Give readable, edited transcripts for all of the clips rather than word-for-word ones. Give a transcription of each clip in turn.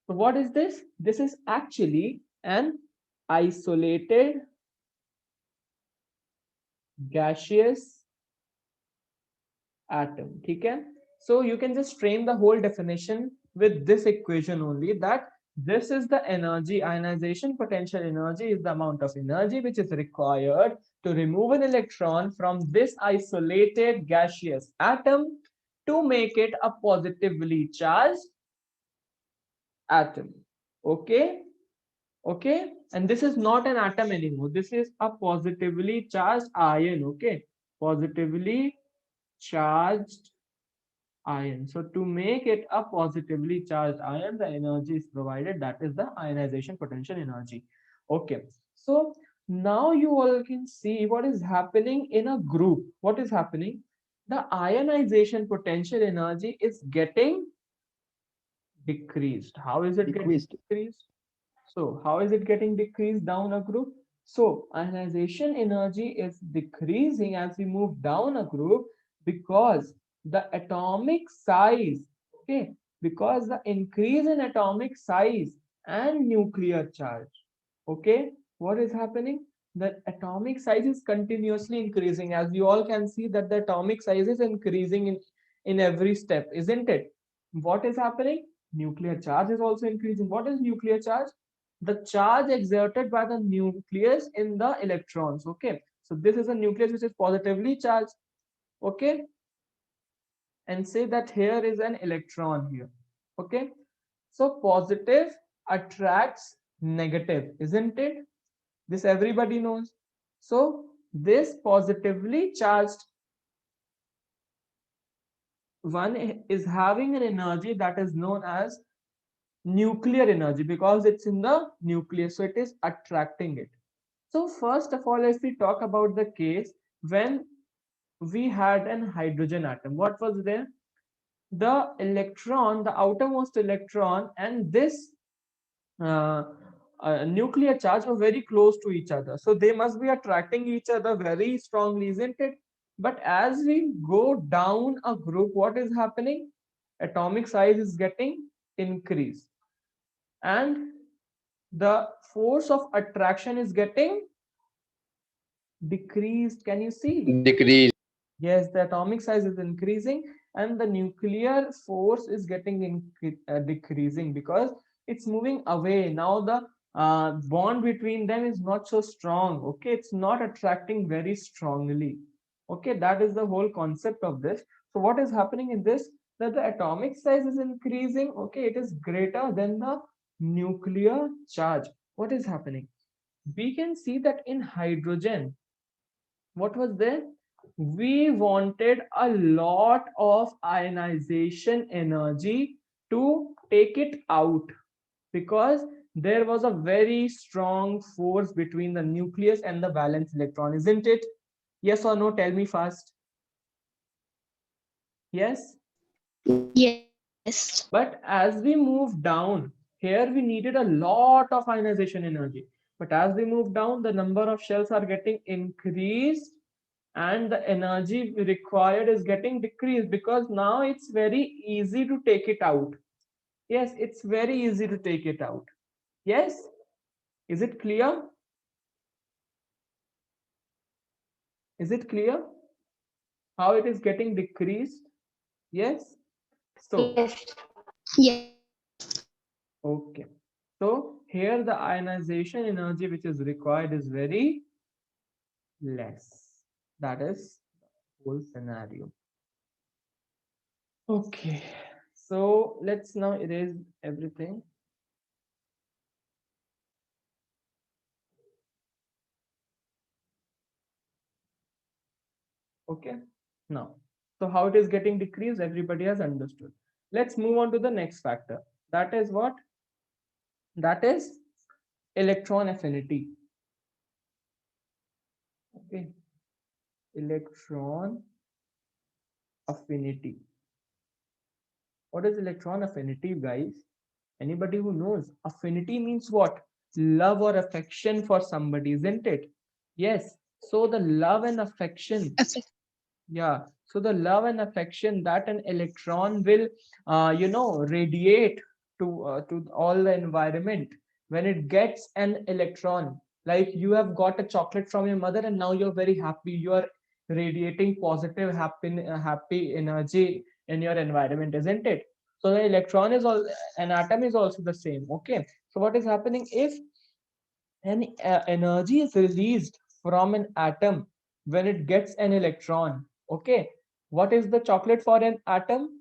So what is this? This is actually an isolated gaseous atom. ठीक है? So you can just frame the whole definition with this equation only, that this is the energy, ionization potential energy is the amount of energy which is required to remove an electron from this isolated gaseous atom to make it a positively charged atom. Okay? Okay, and this is not an atom anymore, this is a positively charged ion. Okay, positively charged ion. So to make it a positively charged ion, the energy is provided, that is the ionization potential energy. Okay, so now you all can see what is happening in a group. What is happening? The ionization potential energy is getting decreased. How is it getting decreased. decreased? So how is it getting decreased down a group? So ionization energy is decreasing as we move down a group because the atomic size, okay, because the increase in atomic size and nuclear charge, okay, what is happening? The atomic size is continuously increasing. As you all can see that the atomic size is increasing in every step, isn't it? What is happening? Nuclear charge is also increasing. What is nuclear charge? The charge exerted by the nucleus in the electrons. Okay, so this is a nucleus which is positively charged. Okay, and say that here is an electron here. Okay, so positive attracts negative, isn't it? This everybody knows. So this positively charged one is having an energy that is known as nuclear energy because it's in the nucleus, so it is attracting it. So first of all, if we talk about the case when we had an hydrogen atom, what was there? The electron, the outermost electron, and this uh, nuclear charge were very close to each other. So they must be attracting each other very strongly, isn't it? But as we go down a group, what is happening? Atomic size is getting increased. And the force of attraction is getting decreased. Can you see? Decreased. Yes, the atomic size is increasing and the nuclear force is getting decreasing because it's moving away. Now the bond between them is not so strong. Okay, it's not attracting very strongly. Okay, that is the whole concept of this. So what is happening in this? That the atomic size is increasing. Okay, it is greater than the nuclear charge. What is happening? We can see that in hydrogen, what was there? We wanted a lot of ionization energy to take it out because there was a very strong force between the nucleus and the valence electron, isn't it? Yes or no? Tell me fast. Yes. Yes. But as we move down, here we needed a lot of ionization energy. But as we move down, the number of shells are getting increased and the energy required is getting decreased because now it's very easy to take it out. Yes, it's very easy to take it out. Yes, is it clear? Is it clear how it is getting decreased? Yes. So Yes. Yes. okay, so here the ionization energy which is required is very less. That is the whole scenario. Okay, so let's now erase everything. Okay, now, so how it is getting decreased, everybody has understood. Let's move on to the next factor. That is what? That is electron affinity. Okay, electron affinity. What is electron affinity, guys? Anybody who knows? Affinity means what? Love or affection for somebody, isn't it? Yes. So the love and affection, yeah. So the love and affection that an electron will, radiate to all the environment when it gets an electron. Like you have got a chocolate from your mother and now you're very happy, you are radiating positive happy energy in your environment, isn't it? So the electron is all, an atom is also the same. Okay, so what is happening if an energy is released from an atom when it gets an electron? Okay, what is the chocolate for an atom?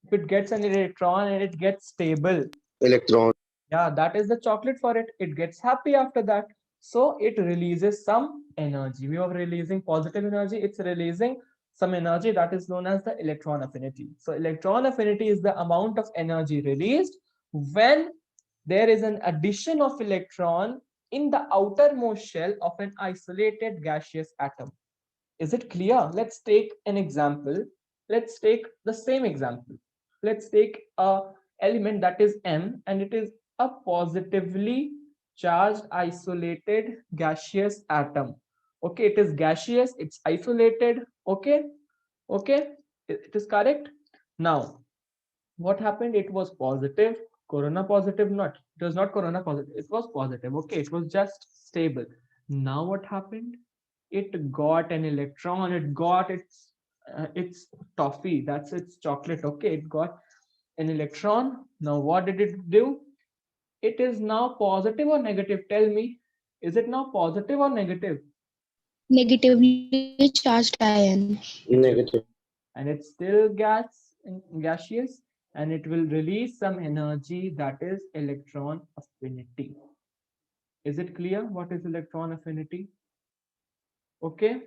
If it gets an electron and it gets stable, Electron. yeah, that is the chocolate for it. It gets happy after that. So it releases some energy. We are releasing positive energy. It's releasing some energy that is known as the electron affinity. So electron affinity is the amount of energy released when there is an addition of electron in the outermost shell of an isolated gaseous atom. Is it clear? Let's take an example. Let's take the same example. Let's take a element that is M and it is a positively charged isolated gaseous atom. Okay, it is gaseous, it's isolated. Okay, okay, it is correct. Now, what happened? It was positive, corona positive, not, it was not corona positive, it was positive. Okay, it was just stable. Now what happened? It got an electron, it got its toffee, that's its chocolate. Okay, it got an electron. Now what did it do? It is now positive or negative? Tell me, is it now positive or negative? Negatively charged ion. Negative. And it's still gaseous, and it will release some energy, that is electron affinity. Is it clear what is electron affinity? Okay,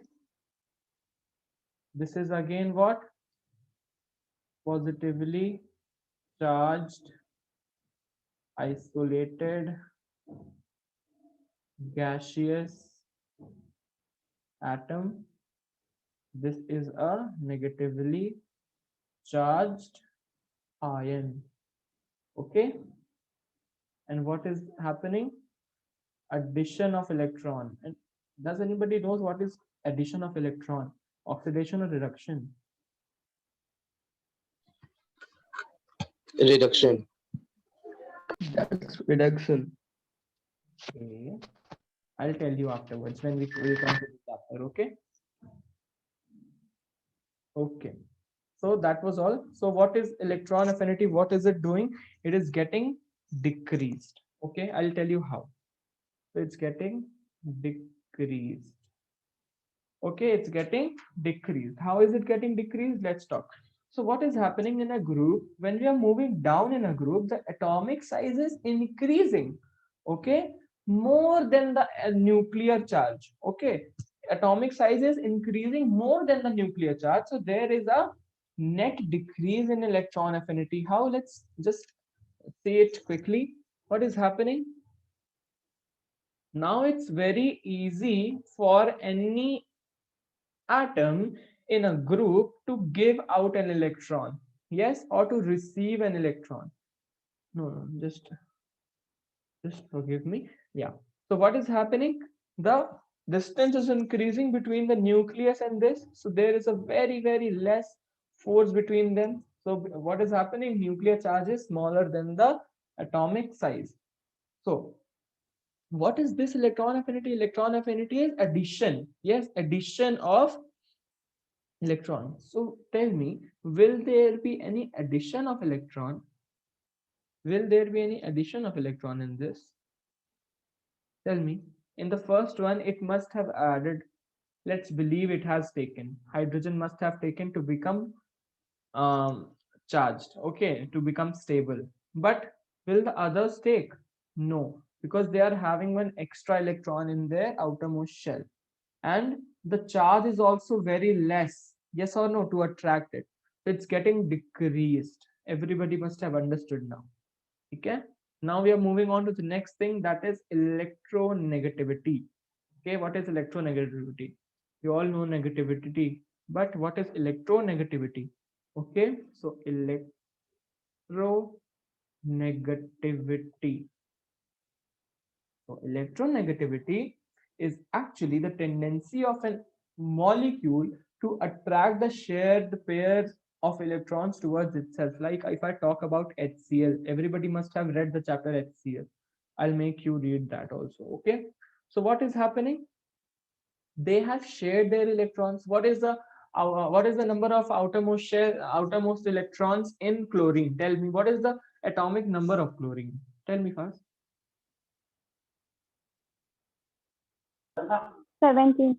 this is again what? Positively charged isolated gaseous atom. This is a negatively charged ion. Okay, and what is happening? Addition of electron. And does anybody knows what is addition of electron? Oxidation or reduction? Reduction. That's reduction. Okay, I'll tell you afterwards when we will come to the chapter. Okay. Okay. So that was all. So what is electron affinity? What is it doing? It is getting decreased. Okay, I'll tell you how. So it's getting decreased. Okay, it's getting decreased. How is it getting decreased? Let's talk. So what is happening in a group? When we are moving down in a group, the atomic size is increasing. Okay, more than the nuclear charge. Okay, atomic size is increasing more than the nuclear charge. So there is a net decrease in electron affinity. How? Let's just see it quickly. What is happening? Now it's very easy for any atom in a group to give out an electron. Yes, or to receive an electron. No, no, just forgive me. Yeah. So what is happening? The distance is increasing between the nucleus and this. So there is a very, very less force between them. So what is happening? Nuclear charge is smaller than the atomic size. So what is this electron affinity? Electron affinity is addition. Yes, addition of electron. So tell me, will there be any addition of electron? Will there be any addition of electron in this? Tell me. In the first one, it must have added, let's believe it has taken. Hydrogen must have taken to become charged, okay, to become stable. But will the others take? No, because they are having one extra electron in their outermost shell. And the charge is also very less, yes or no, to attract it. It's getting decreased. Everybody must have understood now. Okay, now we are moving on to the next thing, that is electronegativity. Okay, what is electronegativity? You all know negativity, but what is electronegativity? Okay, so electronegativity. So electronegativity is actually the tendency of a molecule to attract the shared pairs of electrons towards itself. Like if I talk about HCl, everybody must have read the chapter HCl. I'll make you read that also. Okay. So what is happening? They have shared their electrons. What is the number of outermost electrons in chlorine? Tell me, what is the atomic number of chlorine? Tell me first. 17.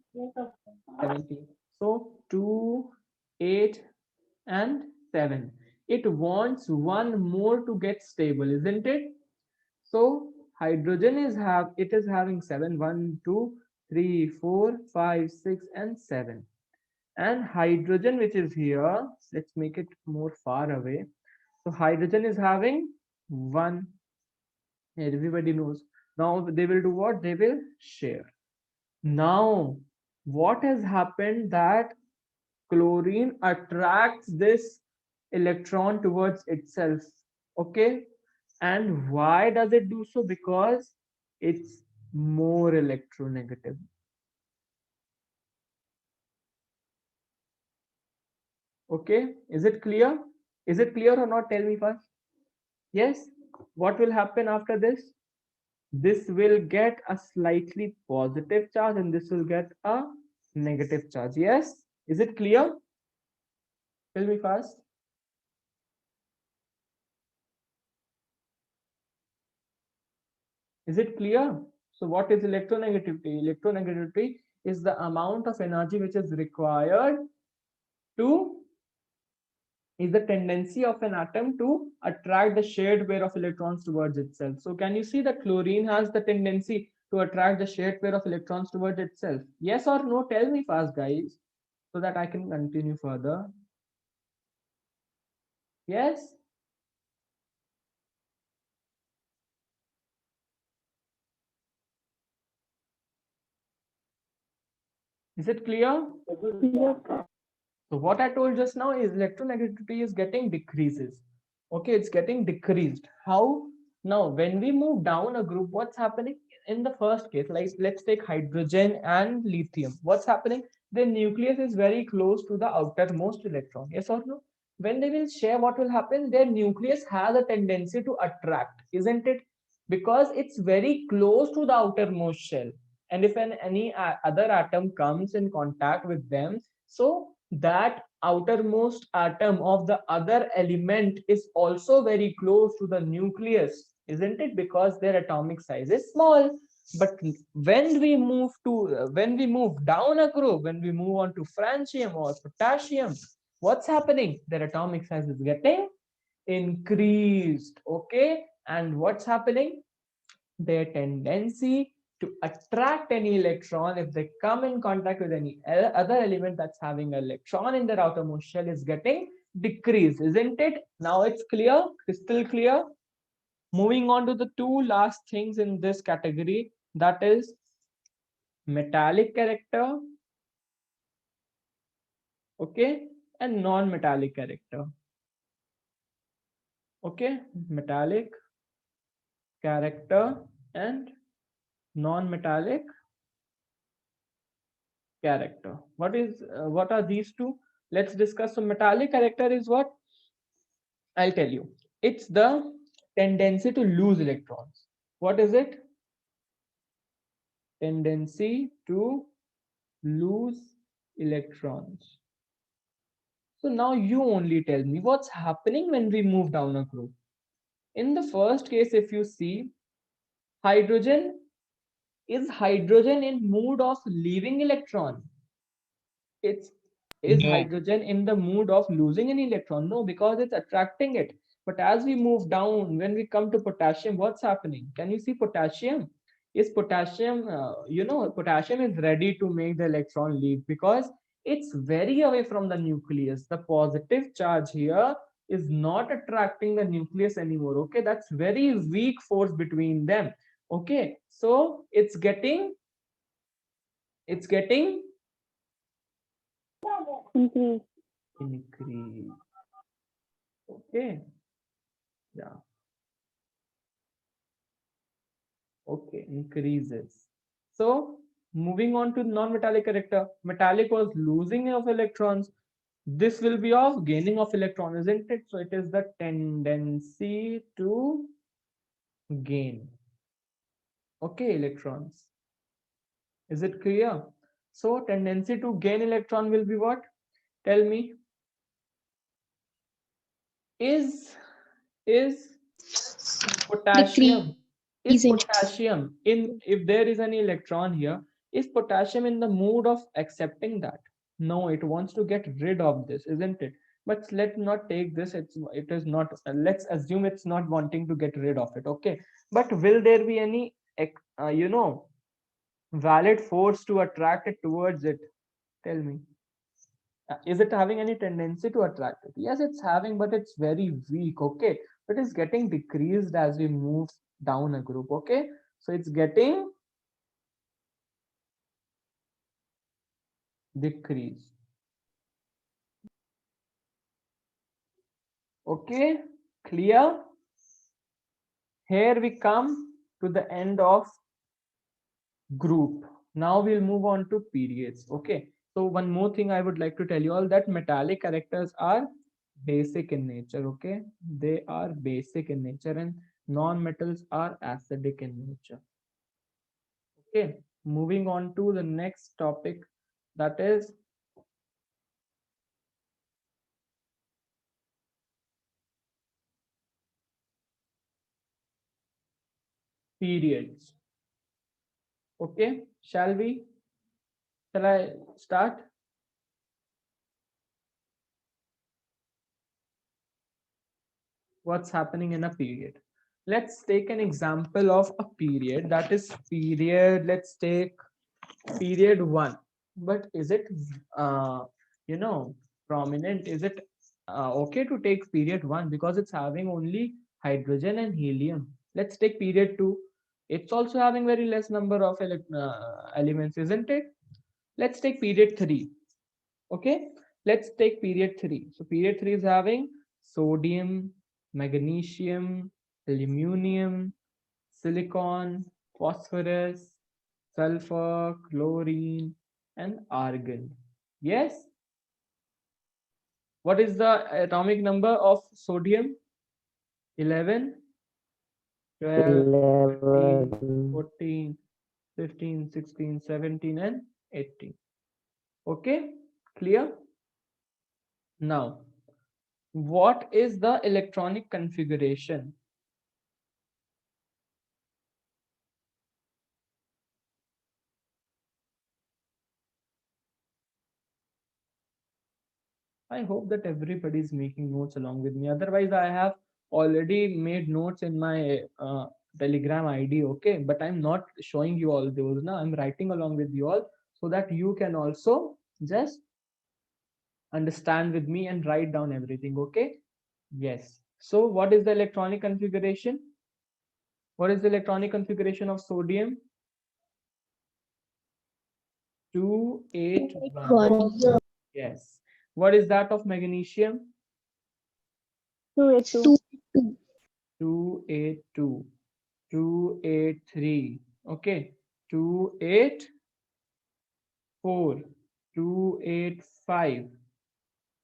17. So 2, 8, and 7. It wants one more to get stable, isn't it? So hydrogen is having 7, 1, 2, 3, 4, 5, 6, and 7. And hydrogen, which is here, let's make it more far away. So hydrogen is having 1. Everybody knows. Now they will do what? They will share. Now, what has happened that chlorine attracts this electron towards itself? Okay. And why does it do so? Because it's more electronegative. Okay. Is it clear? Is it clear or not? Tell me first. Yes. What will happen after this? This will get a slightly positive charge and this will get a negative charge. Yes. Is it clear? Tell me first. Is it clear? So what is electronegativity? Electronegativity is the amount of energy which is required to is the tendency of an atom to attract the shared pair of electrons towards itself. So can you see that chlorine has the tendency to attract the shared pair of electrons towards itself? Yes or no? Tell me fast, guys, so that I can continue further. Yes? Is it clear? Yes. So what I told just now is electronegativity is getting decreases. Okay, it's getting decreased. How? Now, when we move down a group, what's happening? In the first case, like let's take hydrogen and lithium. What's happening? The nucleus is very close to the outermost electron. Yes or no? When they will share, what will happen? Their nucleus has a tendency to attract, isn't it? Because it's very close to the outermost shell. And if any other atom comes in contact with them, so that outermost atom of the other element is also very close to the nucleus, isn't it? Because their atomic size is small. But when we move down a group, when we move on to francium or potassium, what's happening? Their atomic size is getting increased. Okay. And what's happening? Their tendency to attract any electron, if they come in contact with any other element that's having an electron in their outermost shell, is getting decreased, isn't it? Now it's clear, crystal clear. Moving on to the two last things in this category, that is metallic character, okay, and non-metallic character. Okay, metallic character and non-metallic character. What are these two? Let's discuss. So metallic character is what? I'll tell you. It's the tendency to lose electrons. What is it? Tendency to lose electrons. So now you only tell me what's happening when we move down a group. In the first case, if you see, hydrogen is hydrogen in mood of leaving electron? It's Is No. hydrogen in the mood of losing an electron? No, because it's attracting it. But as we move down, when we come to potassium, what's happening? Can you see potassium? Is potassium, potassium is ready to make the electron leave because it's very away from the nucleus. The positive charge here is not attracting the nucleus anymore. Okay, that's very weak force between them. Okay, so it's getting Increase. increase. Okay, yeah, okay, increases. So moving on to non-metallic character, metallic was losing of electrons. This will be of gaining of electron, isn't it? So it is the tendency to gain, okay, electrons. Is it clear? So tendency to gain electron will be what? Tell me. Is potassium, is Decreasing. potassium in, if there is any electron here, is potassium in the mood of accepting that? No, it wants to get rid of this, isn't it? But let's not take this, it is not, let's assume it's not wanting to get rid of it, okay? But will there be any valid force to attract it towards it? Tell me. Is it having any tendency to attract it? Yes, it's having, but it's very weak, okay? It is getting decreased as we move down a group, okay? So it's getting decreased. Okay, clear? Here we come to the end of group. Now we'll move on to periods, okay? So one more thing I would like to tell you all, that metallic characters are basic in nature, okay? They are basic in nature, and non-metals are acidic in nature. Okay, moving on to the next topic, that is periods. Okay, shall we? Shall I start? What's happening in a period? Let's take an example of a period, that is period. Let's take period 1. But is it you know prominent? Is it okay to take period 1 because it's having only hydrogen and helium? Let's take period 2. It's also having very less number of elements, isn't it? Let's take period 3. Okay, let's take period 3. So period 3 is having sodium, magnesium, aluminum, silicon, phosphorus, sulfur, chlorine, and argon. Yes. What is the atomic number of sodium? 11, 12, 13, 11. 14, 15, 16, 17, and 18. Okay, clear? Now, what is the electronic configuration? I hope that everybody is making notes along with me. Otherwise, I have already made notes in my Telegram ID, okay? But I'm not showing you all those now. I'm writing along with you all so that you can also just understand with me and write down everything, okay? Yes. So, what is the electronic configuration? What is the electronic configuration of sodium? 281. Yes. What is that of magnesium? 282. 282. 283. Okay. 284. 285.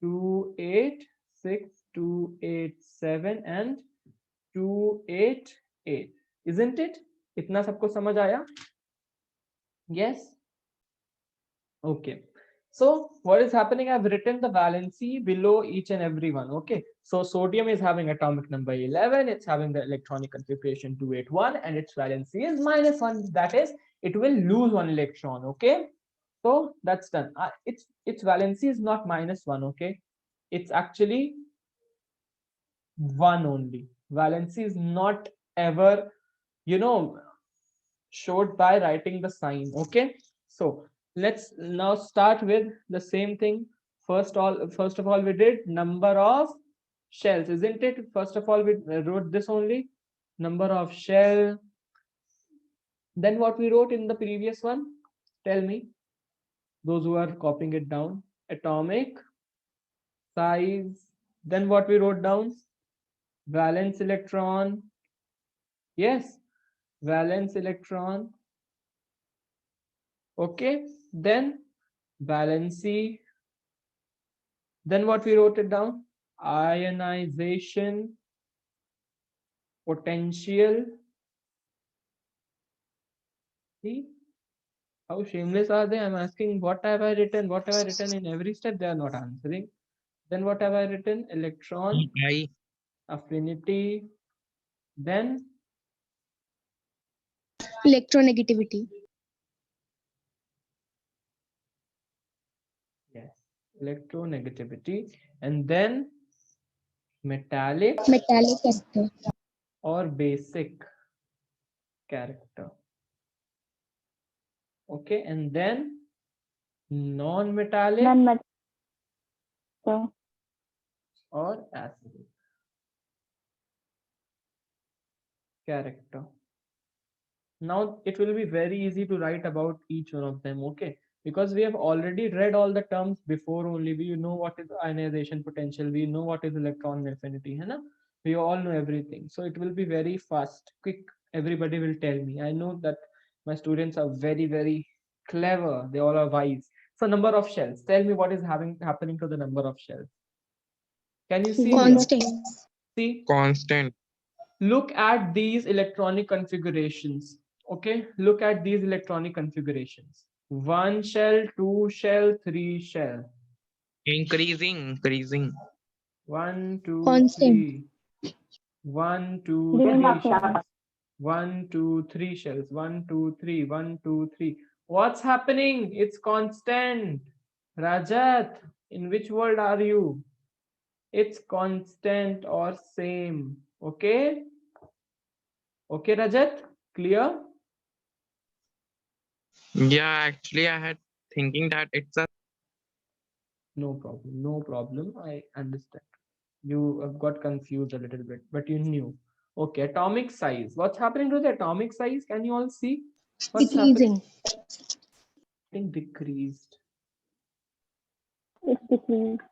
286. 287 and 288. Isn't it? इतना सबको समझ आया? Yes. Okay. So what is happening? I've written the valency below each and every one. Okay. So sodium is having atomic number 11. It's having the electronic configuration 281, and its valency is -1. That is, it will lose one electron. Okay. So that's done. Its valency is not -1. Okay. It's actually 1 only. Valency is not ever, you know, showed by writing the sign. Okay. So let's now start with the same thing. First of all, we did number of shells, isn't it? First of all, we wrote this only, number of shell. Then what we wrote in the previous one? Tell me, those who are copying it down. Atomic size. Then what we wrote down? Valence electron. Yes, valence electron. Okay. Then valency. Then what we wrote it down? Ionization potential. See how shameless are they? I'm asking what have I written? What have I written in every step? They are not answering. Then what have I written? Electron I affinity. Then Electronegativity. yes, electronegativity. And then metallic Metallic character. or basic character. Okay, and then non-metallic Non-metal. So, or acidic character. Now it will be very easy to write about each one of them, okay? Because we have already read all the terms before only. We know what is ionization potential, we know what is electron affinity, है ना? We all know everything. So it will be very fast, quick. Everybody will tell me. I know that my students are very, very clever. They all are wise. So number of shells. Tell me what is happening to the number of shells. Can you see here? Constant. See, constant. look at these electronic configurations. Okay, look at these electronic configurations. One shell, two shell, three shell. Increasing. One, two, Constant. three. One, two, Giving three up shells. now. One, two, three shells. One, two, three. One, two, three. What's happening? It's constant. Rajat, in which world are you? It's constant or same. Okay. Okay, Rajat, clear? Yeah, actually, I had thinking that it's a No problem, no problem. I understand. You have got confused a little bit, but you knew. Okay, atomic size. What's happening to the atomic size? Can you all see? What's happening? Decreasing. Getting decreased. It's decreased.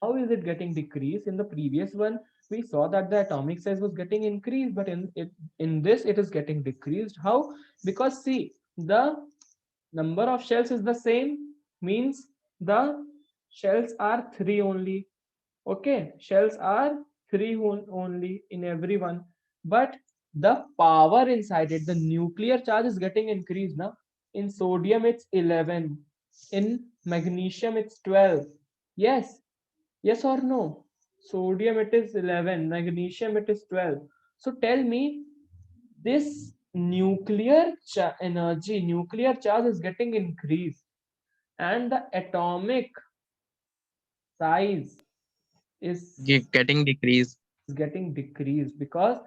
How is it getting decreased? In the previous one, we saw that the atomic size was getting increased, but in this it is getting decreased. How? Because see, the number of shells is the same, means the shells are three only. Okay, shells are three only in every one, but the power inside it, the nuclear charge is getting increased now. In sodium it's 11, in magnesium it's 12. Yes, yes or no? Sodium it is 11, magnesium it is 12. So tell me, this energy, nuclear charge is getting increased, and the atomic size is getting decreased. getting decreased because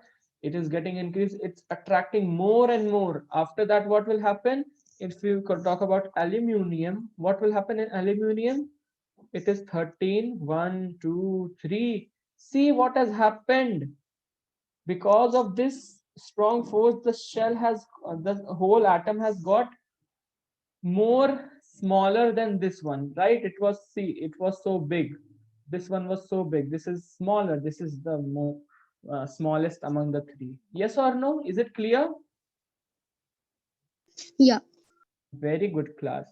it is getting increased. It's attracting more and more. After that, what will happen? If you could talk about aluminium, what will happen in aluminium? It is 13, 1, 2, 3. See what has happened. Because of this strong force, the shell has, the whole atom has got more smaller than this one, right? It was, see, it was so big. This one was so big. This is smaller. This is the more smallest among the three. Yes or no? Is it clear? Yeah. Very good, class.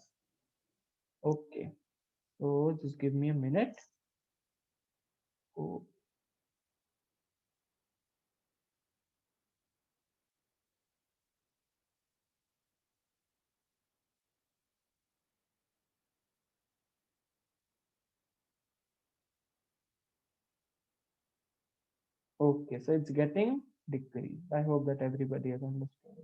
Okay, so just give me a minute. Oh. Okay, so it's getting decreased. I hope that everybody has understood.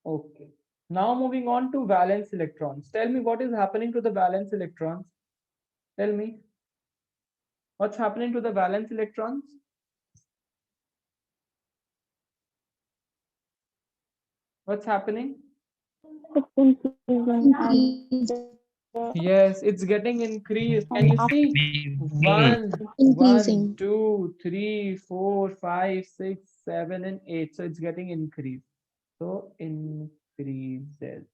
Okay. Now moving on to valence electrons. Tell me what is happening to the valence electrons. Tell me. What's happening to the valence electrons? What's happening? It's increasing. Increase. Yes, it's getting increased. Can you see? Increasing. 1, Increasing. 2, 3, 4, 5, 6, 7, and 8. So it's getting increased. So increases.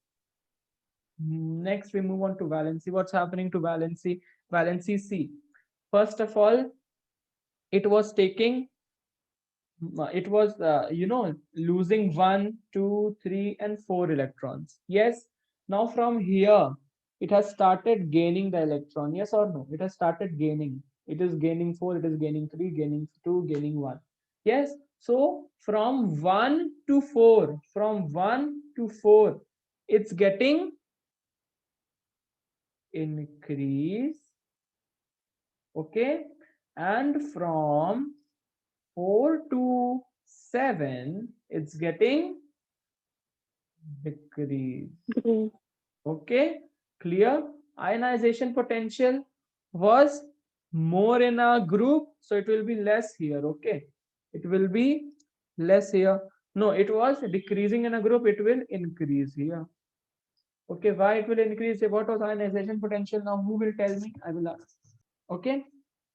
Next, we move on to valency. What's happening to valency? Valency C. First of all, it was taking it was losing 1, 2, 3, and 4 electrons. Yes. Now from here it has started gaining the electron. Yes or no? It has started gaining. It is gaining 4, it is gaining 3, gaining 2, gaining 1. Yes. So from 1 to 4, from 1 to 4, it's getting increase. Okay. And from 4 to 7, it's getting decrease. Decrease. Okay, clear? Ionization potential was more in a group, so it will be less here. Okay, it will be less here. No, it was decreasing in a group, it will increase here. Okay, why it will increase? What was ionization potential? Now, who will tell me? I will ask. Okay,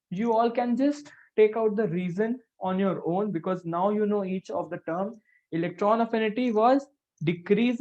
you all can just take out the reason on your own, because now you know each of the term. Electron affinity was decreasing